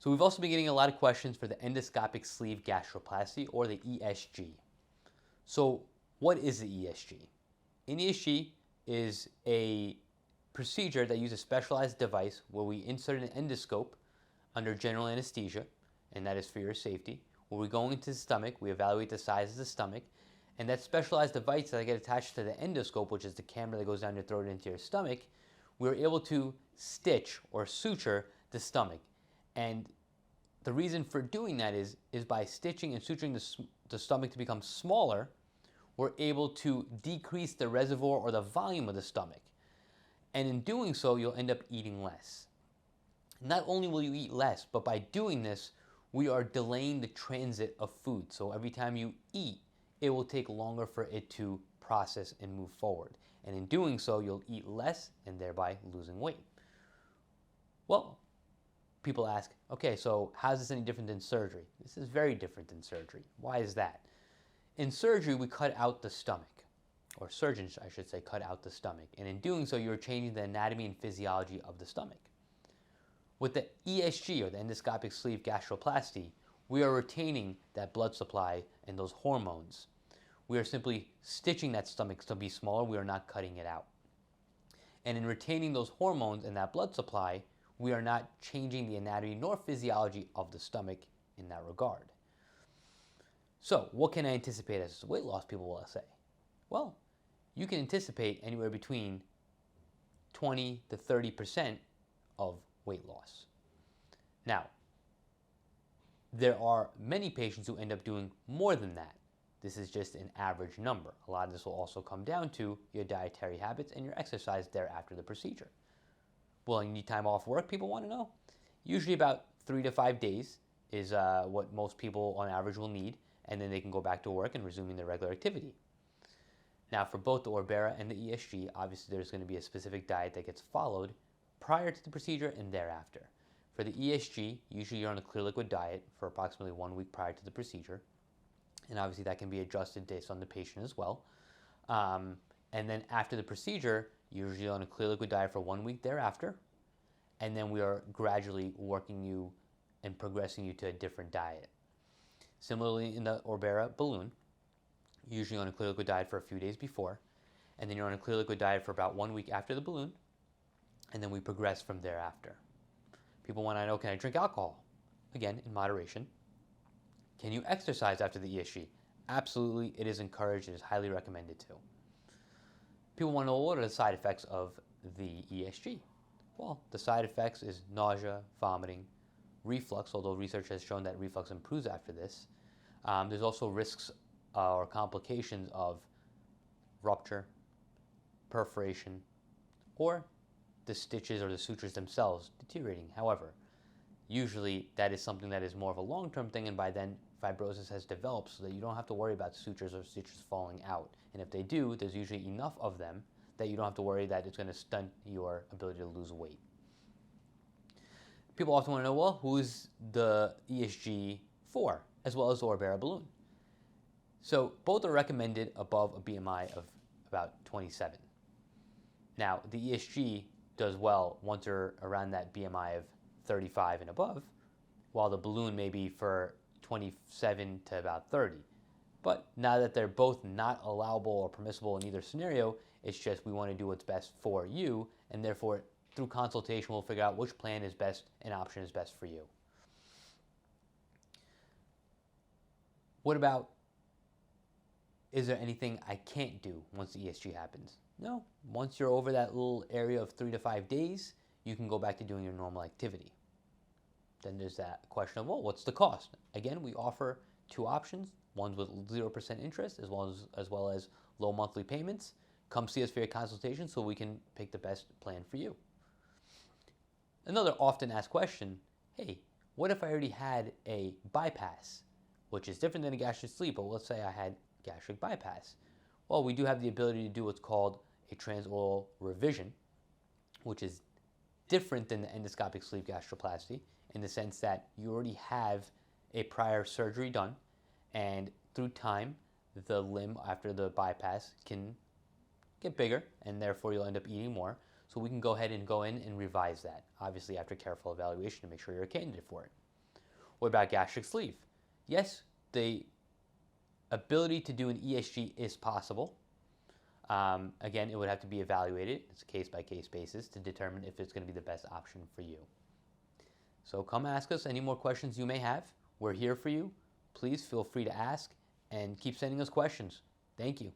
So we've also been getting a lot of questions for the endoscopic sleeve gastroplasty, or the ESG. So what is the ESG? An ESG is a procedure that uses a specialized device where we insert an endoscope under general anesthesia, and that is for your safety. Where we go into the stomach, we evaluate the size of the stomach, and that specialized device that get attached to the endoscope, which is the camera that goes down your throat into your stomach, we're able to stitch or suture the stomach. And the reason for doing that is by stitching and suturing the stomach to become smaller, we're able to decrease the reservoir or the volume of the stomach. And in doing so, you'll end up eating less. Not only will you eat less, but by doing this, we are delaying the transit of food. So every time you eat, it will take longer for it to process and move forward. And in doing so, you'll eat less and thereby losing weight. Well, people ask, okay, so how is this any different than surgery? This is very different than surgery. Why is that? In surgery, we cut out the stomach, or surgeons, I should say, cut out the stomach. And in doing so, you're changing the anatomy and physiology of the stomach. With the ESG, or the endoscopic sleeve gastroplasty, we are retaining that blood supply and those hormones. We are simply stitching that stomach to be smaller. We are not cutting it out. And in retaining those hormones and that blood supply, we are not changing the anatomy nor physiology of the stomach in that regard. So, what can I anticipate as weight loss, people will say? Well, you can anticipate anywhere between 20 to 30% of weight loss. Now, there are many patients who end up doing more than that. This is just an average number. A lot of this will also come down to your dietary habits and your exercise thereafter the procedure. Will you need time off work, people want to know? Usually about 3 to 5 days is what most people on average will need, and then they can go back to work and resuming their regular activity. Now, for both the Orbera and the ESG, obviously there's going to be a specific diet that gets followed prior to the procedure and thereafter. For the ESG, usually you're on a clear liquid diet for approximately 1 week prior to the procedure, and obviously that can be adjusted based on the patient as well. And then after the procedure, usually on a clear liquid diet for 1 week thereafter, and then we are gradually working you and progressing you to a different diet. Similarly, in the Orbera balloon, usually on a clear liquid diet for a few days before, and then you're on a clear liquid diet for about 1 week after the balloon, and then we progress from thereafter. People want to know, can I drink alcohol? Again, in moderation. Can you exercise after the ESG? Absolutely, it is encouraged, it is highly recommended to. People want to know, what are the side effects of the ESG? Well, the side effects is nausea, vomiting, reflux, although research has shown that reflux improves after this. There's also risks or complications of rupture, perforation, or the stitches or the sutures themselves deteriorating. However, usually that is something that is more of a long-term thing, and by then fibrosis has developed so that you don't have to worry about sutures or stitches falling out. And if they do, there's usually enough of them that you don't have to worry that it's going to stunt your ability to lose weight. People often want to know, well, who is the ESG for, as well as the Orbera balloon? So both are recommended above a BMI of about 27. Now, the ESG does well once you're around that BMI of 35 and above, while the balloon may be for 27 to about 30. But now that they're both not allowable or permissible in either scenario, it's just we want to do what's best for you, and therefore through consultation we'll figure out which plan is best and option is best for you. What about, is there anything I can't do once the ESG happens? No. Once you're over that little area of 3 to 5 days, you can go back to doing your normal activity. Then there's that question of, well, what's the cost? Again, we offer two options, ones with 0% interest as well as low monthly payments. Come see us for your consultation so we can pick the best plan for you. Another often asked question, hey, what if I already had a bypass, which is different than a gastric sleeve, but let's say I had gastric bypass. Well, we do have the ability to do what's called a transoral revision, which is different than the endoscopic sleeve gastroplasty in the sense that you already have a prior surgery done, and through time, the limb after the bypass can get bigger, and therefore you'll end up eating more. So we can go ahead and go in and revise that, obviously after careful evaluation to make sure you're a candidate for it. What about gastric sleeve? Yes, the ability to do an ESG is possible. Again, it would have to be evaluated. It's a case-by-case basis to determine if it's going to be the best option for you. So come ask us any more questions you may have. We're here for you. Please feel free to ask and keep sending us questions. Thank you.